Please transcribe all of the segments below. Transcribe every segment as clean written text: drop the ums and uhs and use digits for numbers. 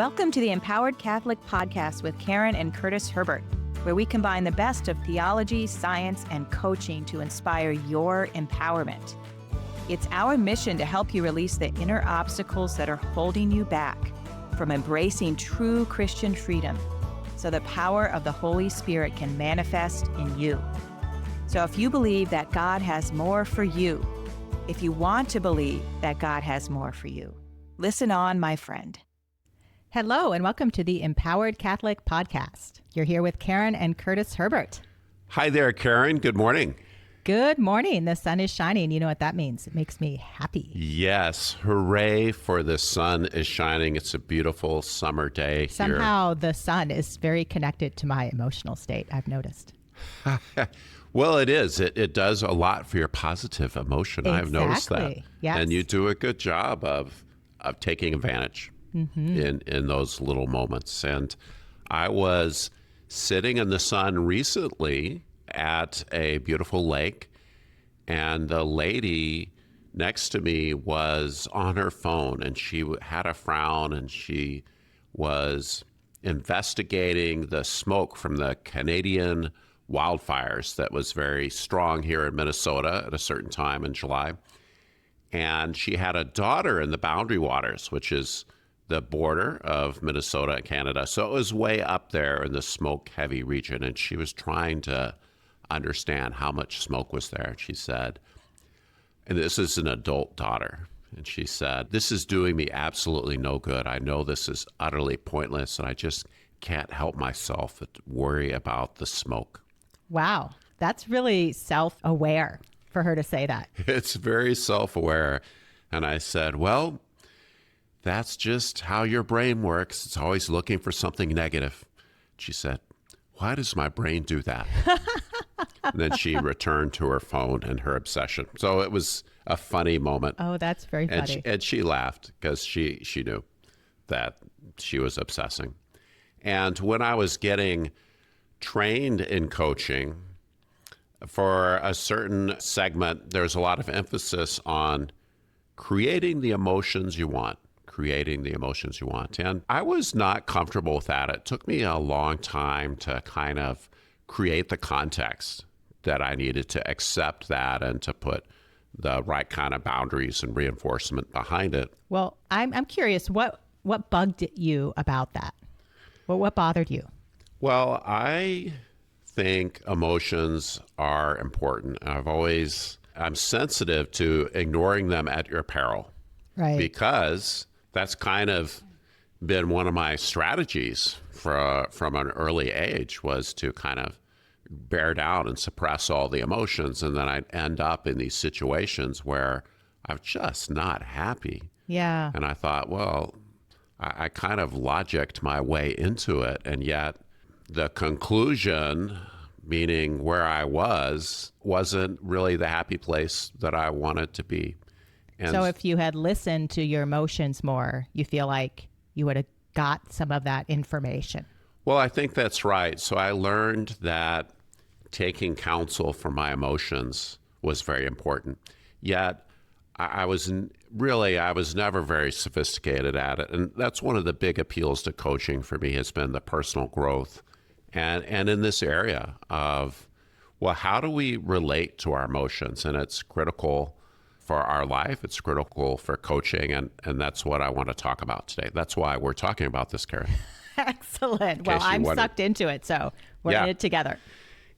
Welcome to the Empowered Catholic Podcast with Karen and Curtis Herbert, where we combine the best of theology, science, and coaching to inspire your empowerment. It's our mission to help you release the inner obstacles that are holding you back from embracing true Christian freedom, so the power of the Holy Spirit can manifest in you. So if you believe that God has more for you, if you want to believe that God has more for you, listen on, my friend. Hello, and welcome to the Empowered Catholic Podcast. You're here with Karen and Curtis Herbert. Hi there, Karen. Good morning. Good morning. The sun is shining. You know what that means. It makes me happy. Yes. Hooray for the sun is shining. It's a beautiful summer day Somehow the sun is very connected to my emotional state, I've noticed. Well, it is. It does a lot for your positive emotion. Exactly. I've noticed that. Yes. And you do a good job of taking advantage in those little moments. And I was sitting in the sun recently at a beautiful lake, and the lady next to me was on her phone, and she had a frown, and she was investigating the smoke from the Canadian wildfires that was very strong here in Minnesota at a certain time in July. And she had a daughter in the Boundary Waters, which is the border of Minnesota and Canada. So it was way up there in the smoke-heavy region, and she was trying to understand how much smoke was there. She said, and this is an adult daughter, and she said, "This is doing me absolutely no good. I know this is utterly pointless, and I just can't help myself but worry about the smoke." Wow. That's really self-aware for her to say that. It's very self-aware. And I said, well, that's just how your brain works. It's always looking for something negative. She said, "Why does my brain do that?" And then she returned to her phone and her obsession. So it was a funny moment. Oh, that's very funny. And she laughed because she knew that she was obsessing. And when I was getting trained in coaching, for a certain segment, there's a lot of emphasis on creating the emotions you want. And I was not comfortable with that. It took me a long time to kind of create the context that I needed to accept that and to put the right kind of boundaries and reinforcement behind it. Well, I'm curious, what bugged you about that? What bothered you? Well, I think emotions are important. I'm sensitive to ignoring them at your peril. Right. Because that's kind of been one of my strategies from an early age, was to kind of bear down and suppress all the emotions. And then I'd end up in these situations where I'm just not happy. Yeah. And I thought, well, I kind of logicked my way into it. And yet the conclusion, meaning where I wasn't really the happy place that I wanted to be. And so if you had listened to your emotions more, you feel like you would have got some of that information. Well, I think that's right. So I learned that taking counsel for my emotions was very important. Yet I was never very sophisticated at it. And that's one of the big appeals to coaching for me, has been the personal growth. And in this area of, well, how do we relate to our emotions? And it's critical for our life. It's critical for coaching. And that's what I want to talk about today. That's why we're talking about this, Karen. Excellent. Well, I'm sucked into it, so we're in it together.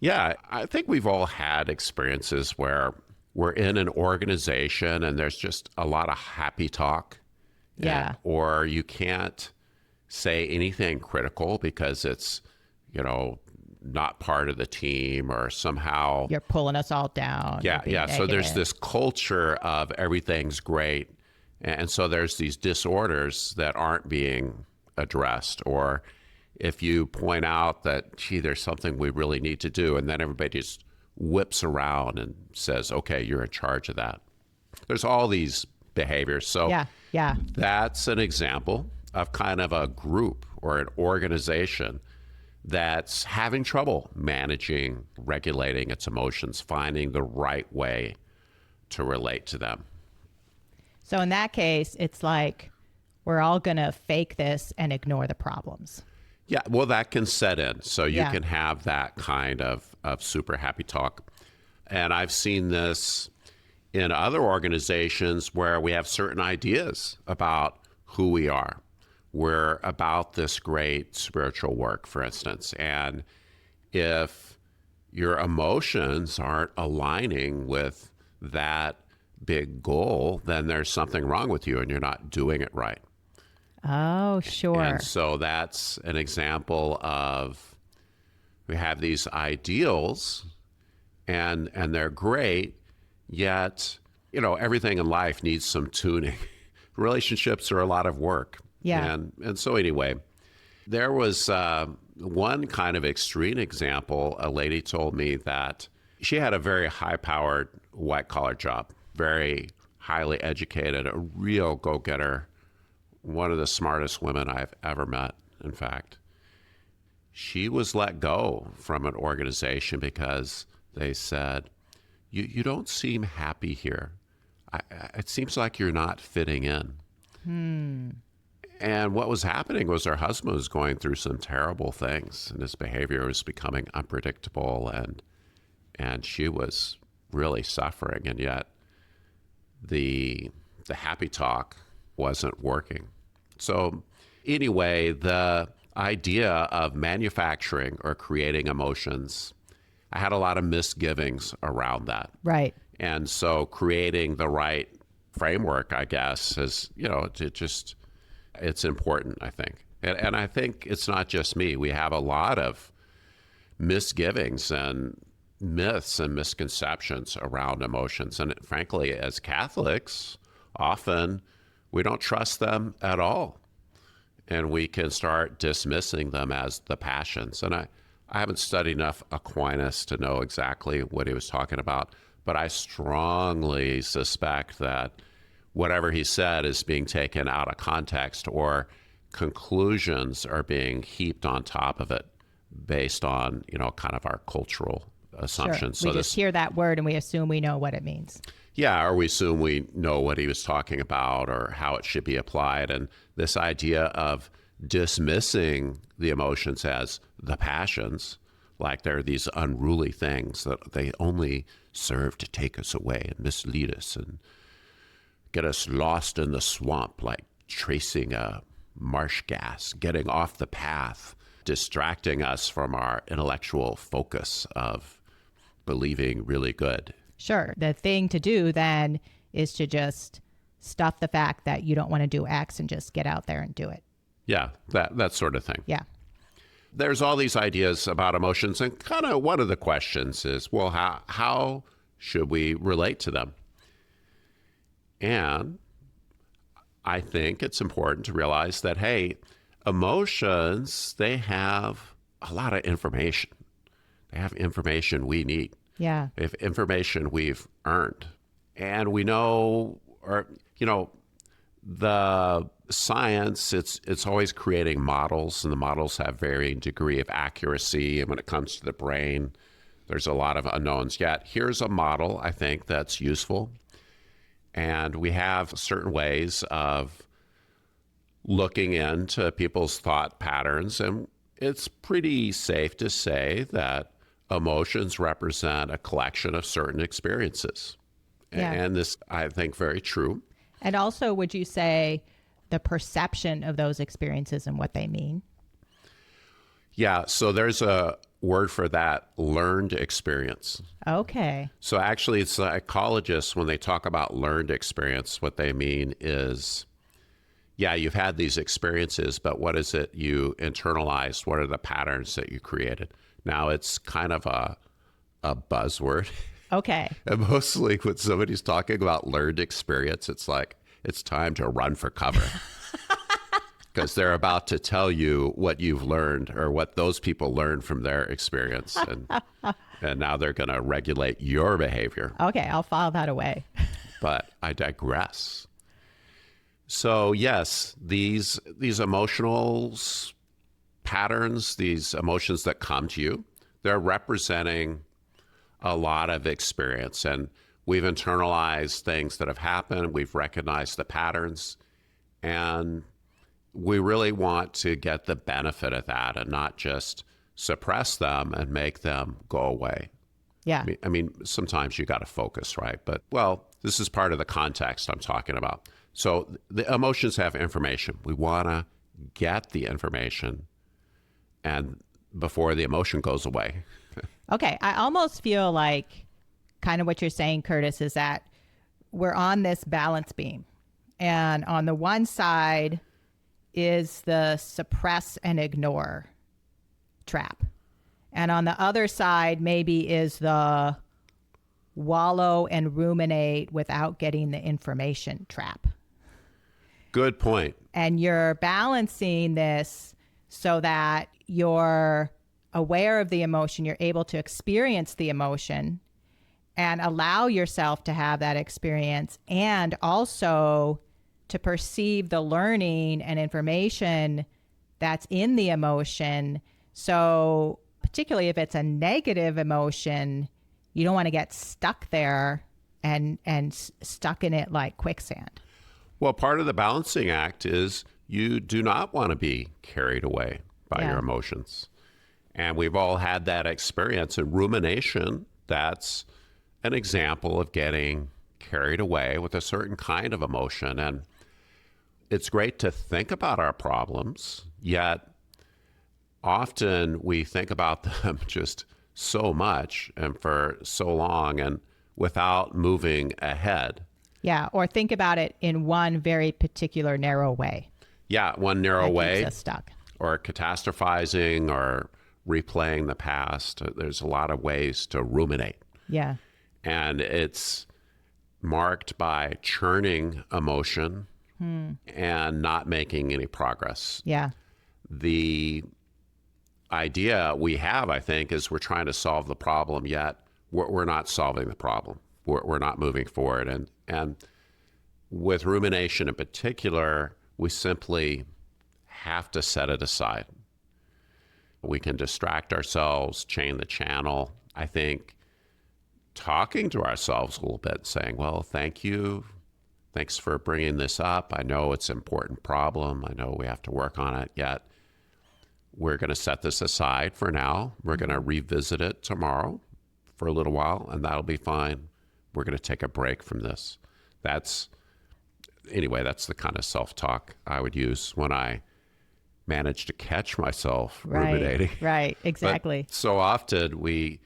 Yeah, I think we've all had experiences where we're in an organization and there's just a lot of happy talk. Yeah. Or you can't say anything critical because it's, not part of the team, or somehow you're pulling us all down. Yeah. So there's this culture of everything's great. And so there's these disorders that aren't being addressed. Or if you point out that, gee, there's something we really need to do, and then everybody just whips around and says, okay, you're in charge of that. There's all these behaviors. So yeah. That's an example of kind of a group or an organization that's having trouble managing, regulating its emotions, finding the right way to relate to them. So in that case, it's like, we're all going to fake this and ignore the problems. Yeah, well, that can set in. So you Yeah. can have that kind of super happy talk. And I've seen this in other organizations where we have certain ideas about who we are. We're about this great spiritual work, for instance. And if your emotions aren't aligning with that big goal, then there's something wrong with you and you're not doing it right. Oh, sure. And so that's an example of we have these ideals and they're great, yet, everything in life needs some tuning. Relationships are a lot of work. Yeah. And so anyway, there was one kind of extreme example. A lady told me that she had a very high-powered white-collar job, very highly educated, a real go-getter, one of the smartest women I've ever met, in fact. She was let go from an organization because they said, you don't seem happy here. It seems like you're not fitting in. And what was happening was her husband was going through some terrible things, and his behavior was becoming unpredictable, and she was really suffering, and yet the happy talk wasn't working. So anyway, the idea of manufacturing or creating emotions, I had a lot of misgivings around that. Right. And so creating the right framework, I guess, is, it's important, I think. And I think it's not just me. We have a lot of misgivings and myths and misconceptions around emotions. And frankly, as Catholics, often we don't trust them at all. And we can start dismissing them as the passions. And I haven't studied enough Aquinas to know exactly what he was talking about, but I strongly suspect that whatever he said is being taken out of context, or conclusions are being heaped on top of it based on, kind of our cultural assumptions. Sure. So we just hear that word and we assume we know what it means. Yeah, or we assume we know what he was talking about or how it should be applied. And this idea of dismissing the emotions as the passions, like they're these unruly things that they only serve to take us away and mislead us and get us lost in the swamp, like tracing a marsh gas, getting off the path, distracting us from our intellectual focus of believing really good. Sure. The thing to do then is to just stuff the fact that you don't want to do X and just get out there and do it. Yeah, that sort of thing. Yeah. There's all these ideas about emotions, and kind of one of the questions is, well, how should we relate to them? And I think it's important to realize that, hey, emotions, they have a lot of information. They have information we need. Yeah. If information we've earned. And we know, the science, it's always creating models, and the models have varying degree of accuracy. And when it comes to the brain, there's a lot of unknowns. Yet here's a model, I think, that's useful. And we have certain ways of looking into people's thought patterns. And it's pretty safe to say that emotions represent a collection of certain experiences. Yeah. And this, I think, very true. And also, would you say the perception of those experiences and what they mean? Yeah, so there's a word for that, learned experience. Okay. So actually, psychologists, when they talk about learned experience, what they mean is, yeah, you've had these experiences, but what is it you internalized? What are the patterns that you created? Now, it's kind of a buzzword. Okay. And mostly when somebody's talking about learned experience, it's like, it's time to run for cover. Because they're about to tell you what you've learned or what those people learned from their experience. And now they're going to regulate your behavior. Okay, I'll file that away. But I digress. So yes, these emotional patterns, these emotions that come to you, they're representing a lot of experience. And we've internalized things that have happened. We've recognized the patterns. And we really want to get the benefit of that and not just suppress them and make them go away. Yeah. I mean, sometimes you got to focus, right? But, well, this is part of the context I'm talking about. So the emotions have information. We want to get the information and before the emotion goes away. Okay. I almost feel like kind of what you're saying, Curtis, is that we're on this balance beam. And on the one side is the suppress and ignore trap. And on the other side, maybe is the wallow and ruminate without getting the information trap. Good point. And you're balancing this so that you're aware of the emotion, you're able to experience the emotion and allow yourself to have that experience, and also to perceive the learning and information that's in the emotion. So particularly if it's a negative emotion, you don't want to get stuck there and stuck in it like quicksand. Well, part of the balancing act is you do not want to be carried away by your emotions. And we've all had that experience. And rumination, that's an example of getting carried away with a certain kind of emotion. And it's great to think about our problems, yet often we think about them just so much and for so long and without moving ahead. Yeah, or think about it in one very particular narrow way. Yeah, one narrow way. Keeps us stuck. Or catastrophizing or replaying the past. There's a lot of ways to ruminate. Yeah. And it's marked by churning emotion and not making any progress. Yeah. The idea we have, I think, is we're trying to solve the problem, yet we're not solving the problem. We're not moving forward. And with rumination in particular, we simply have to set it aside. We can distract ourselves, change the channel. I think talking to ourselves a little bit, saying, well, thank you. Thanks for bringing this up. I know it's an important problem. I know we have to work on it, yet we're going to set this aside for now. We're going to revisit it tomorrow for a little while, and that'll be fine. We're going to take a break from this. That's the kind of self-talk I would use when I manage to catch myself ruminating. Right, exactly. But so often we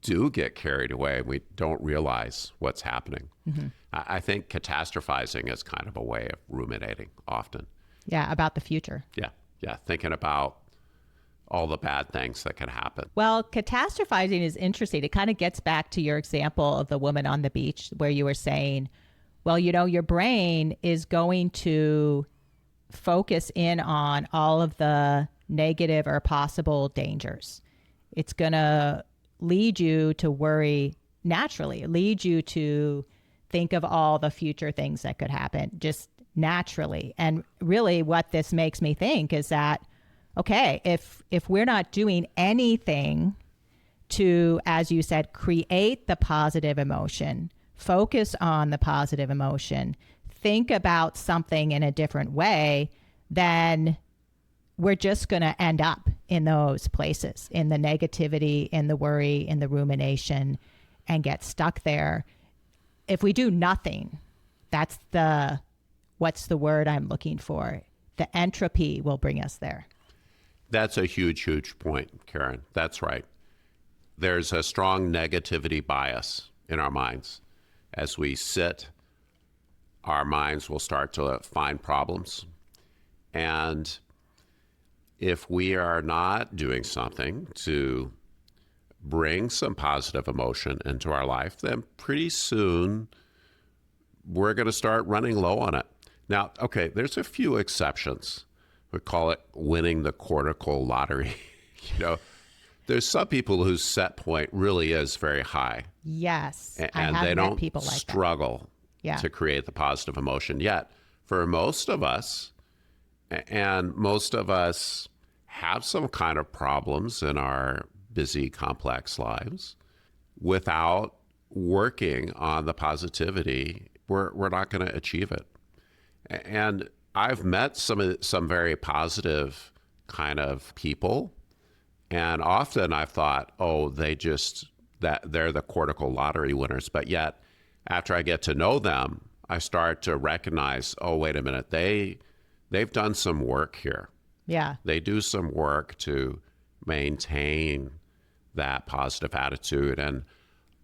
do get carried away. We don't realize what's happening. Mm-hmm. I think catastrophizing is kind of a way of ruminating often. Yeah, about the future. Yeah, thinking about all the bad things that can happen. Well, catastrophizing is interesting. It kind of gets back to your example of the woman on the beach where you were saying, well, your brain is going to focus in on all of the negative or possible dangers. It's going to lead you to worry naturally, lead you to think of all the future things that could happen just naturally. And really what this makes me think is that, okay, if we're not doing anything to, as you said, create the positive emotion, focus on the positive emotion, think about something in a different way, then we're just going to end up in those places, in the negativity, in the worry, in the rumination, and get stuck there. If we do nothing, that's what's the word I'm looking for? The entropy will bring us there. That's a huge, huge point, Karen. That's right. There's a strong negativity bias in our minds. As we sit, our minds will start to find problems. And if we are not doing something to bring some positive emotion into our life, then pretty soon we're going to start running low on it. Now, okay, there's a few exceptions. We call it winning the cortical lottery. There's some people whose set point really is very high. Yes, and they don't people like struggle to create the positive emotion. Yet, for most of us, and most of us have some kind of problems in our busy, complex lives, without working on the positivity, we're not going to achieve it. And I've met some very positive kind of people, and often I've thought, oh, they're the cortical lottery winners. But yet, after I get to know them, I start to recognize, oh, wait a minute, they've done some work here. Yeah. They do some work to maintain that positive attitude, and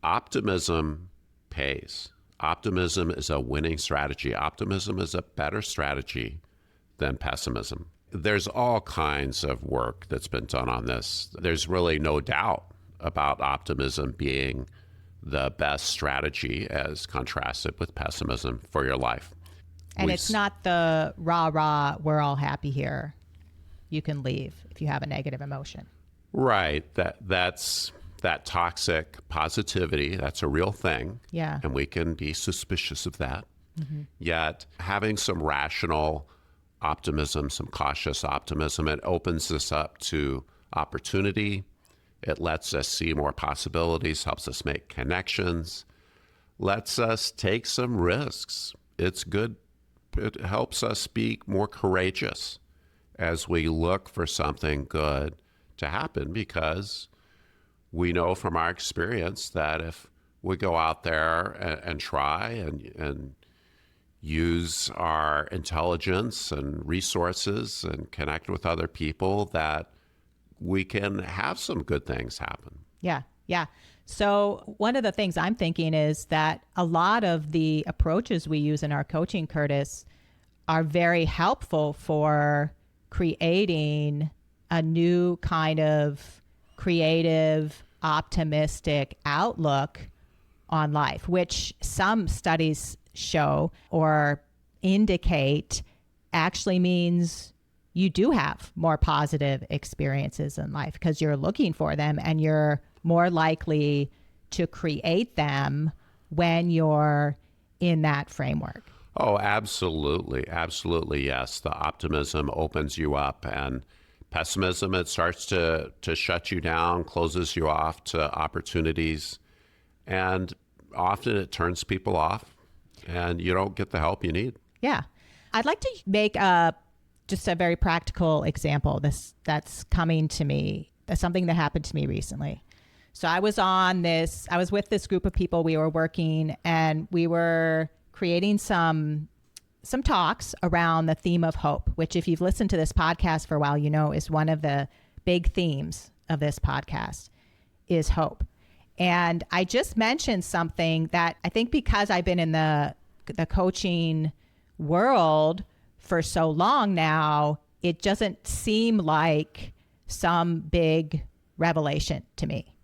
optimism pays. Optimism is a winning strategy. Optimism is a better strategy than pessimism. There's all kinds of work that's been done on this. There's really no doubt about optimism being the best strategy as contrasted with pessimism for your life. And it's not the rah, rah, we're all happy here. You can leave if you have a negative emotion. Right. That's that toxic positivity. That's a real thing. Yeah. And we can be suspicious of that. Mm-hmm. Yet having some rational optimism, some cautious optimism, it opens us up to opportunity. It lets us see more possibilities, helps us make connections, lets us take some risks. It's good. It helps us be more courageous as we look for something good to happen, because we know from our experience that if we go out there and try and use our intelligence and resources and connect with other people, that we can have some good things happen. Yeah. Yeah. So one of the things I'm thinking is that a lot of the approaches we use in our coaching, Curtis, are very helpful for creating a new kind of creative, optimistic outlook on life, which some studies show or indicate actually means you do have more positive experiences in life because you're looking for them, and you're more likely to create them when you're in that framework. Oh, absolutely. Absolutely, yes. The optimism opens you up, and pessimism, it starts to shut you down, closes you off to opportunities, and often it turns people off, and you don't get the help you need. Yeah. I'd like to make just a very practical example that's coming to me. That's something that happened to me recently. So I was with this group of people. We were working, and we were creating some talks around the theme of hope, which, if you've listened to this podcast for a while, you know is one of the big themes of this podcast is hope. And I just mentioned something that I think, because I've been in the coaching world for so long now, it doesn't seem like some big revelation to me.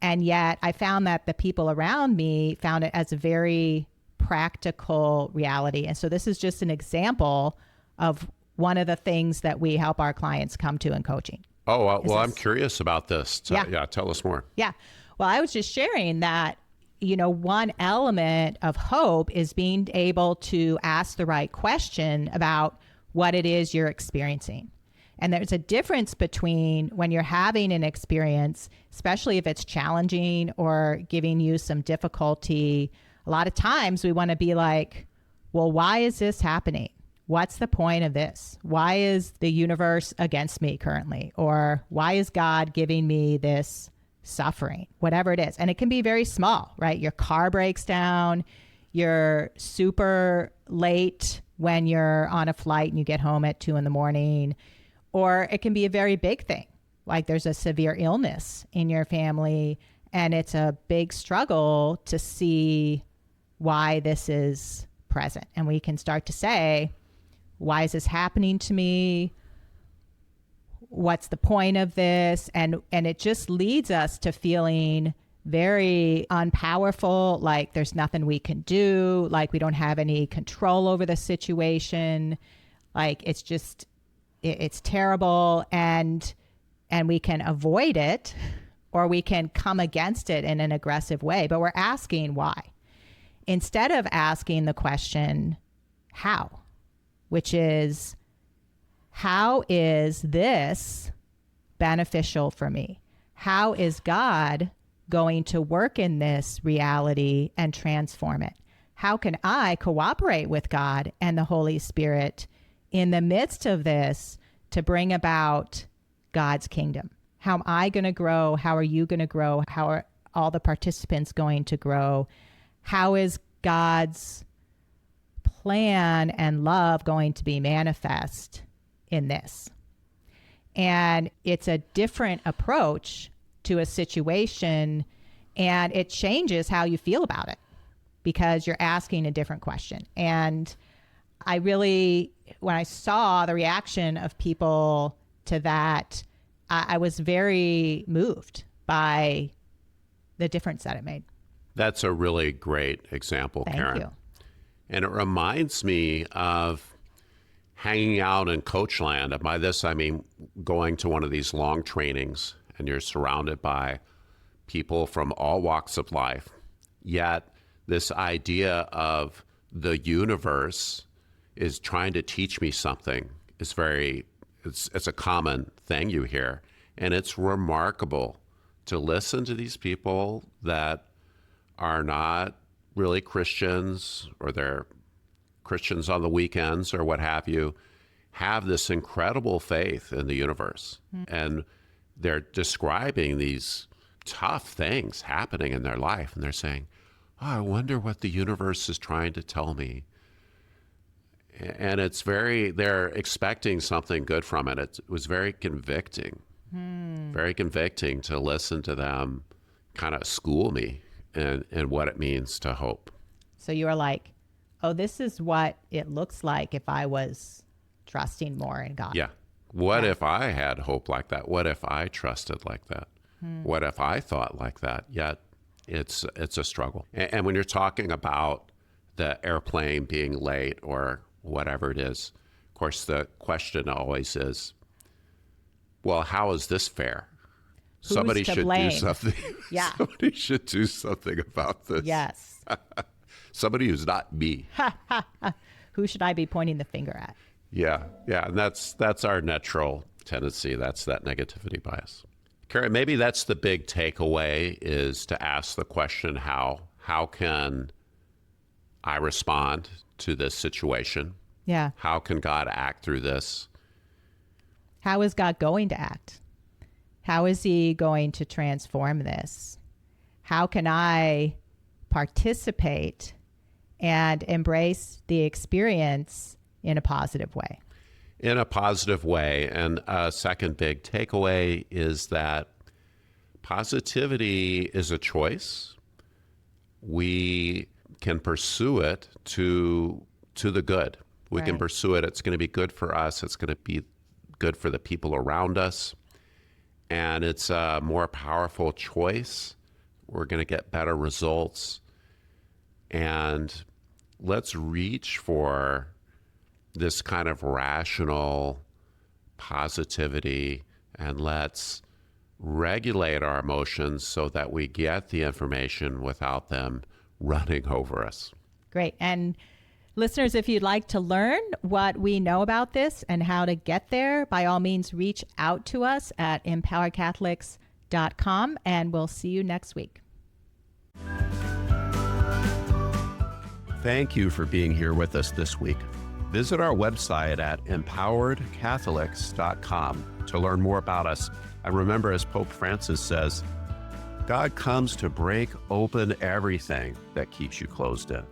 And yet I found that the people around me found it as a very practical reality. And so this is just an example of one of the things that we help our clients come to in coaching. Oh, well, I'm curious about this. Yeah, tell us more. Yeah. Well, I was just sharing that, one element of hope is being able to ask the right question about what it is you're experiencing. And there's a difference between when you're having an experience, especially if it's challenging or giving you some difficulty. A lot of times we want to be like, well, why is this happening? What's the point of this? Why is the universe against me currently? Or why is God giving me this suffering? Whatever it is. And it can be very small, right? Your car breaks down. You're super late when you're on a flight and you get home at 2 a.m. Or it can be a very big thing. Like there's a severe illness in your family, and it's a big struggle to see why this is present. And we can start to say, why is this happening to me? What's the point of this? And it just leads us to feeling very unpowerful, like there's nothing we can do, like we don't have any control over the situation, like it's terrible, and we can avoid it, or we can come against it in an aggressive way. But we're asking why, instead of asking the question, how, which is, how is this beneficial for me? How is God going to work in this reality and transform it? How can I cooperate with God and the Holy Spirit in the midst of this to bring about God's kingdom. How am I going to grow? How are you going to grow? How are all the participants going to grow? How is God's plan and love going to be manifest in this? And it's a different approach to a situation, and it changes how you feel about it because you're asking a different question. And I really, when I saw the reaction of people to that, I was very moved by the difference that it made. That's a really great example, Karen. Thank you. And it reminds me of hanging out in Coachland. And by this, I mean going to one of these long trainings, and you're surrounded by people from all walks of life. Yet this idea of the universe is trying to teach me something is it's a common thing you hear. And it's remarkable to listen to these people that are not really Christians, or they're Christians on the weekends or what have you, have this incredible faith in the universe. And they're describing these tough things happening in their life. And they're saying, oh, I wonder what the universe is trying to tell me. And they're expecting something good from it. It was very convicting, very convicting to listen to them kind of school me in what it means to hope. So you are like, oh, this is what it looks like if I was trusting more in God. Yeah. What if I had hope like that? What if I trusted like that? What if I thought like that? Yet it's a struggle. And when you're talking about the airplane being late or whatever it is, of course, the question always is, well, how is this fair? Somebody should do something. Yeah. Somebody should do something about this. Yes. Somebody who's not me. Who should I be pointing the finger at? Yeah. And that's our natural tendency. That's that negativity bias. Karen, maybe that's the big takeaway, is to ask the question, how can I respond to this situation? Yeah. How can God act through this? How is God going to act? How is he going to transform this? How can I participate and embrace the experience in a positive way? In a positive way. And a second big takeaway is that positivity is a choice. We can pursue it to the good. We can pursue it. It's going to be good for us. It's going to be good for the people around us. And it's a more powerful choice. We're going to get better results. And let's reach for this kind of rational positivity, and let's regulate our emotions so that we get the information without them running over us. Great. And listeners, if you'd like to learn what we know about this and how to get there, by all means, reach out to us at empoweredcatholics.com, and we'll see you next week. Thank you for being here with us this week. Visit our website at empoweredcatholics.com to learn more about us. And remember, as Pope Francis says, God comes to break open everything that keeps you closed in.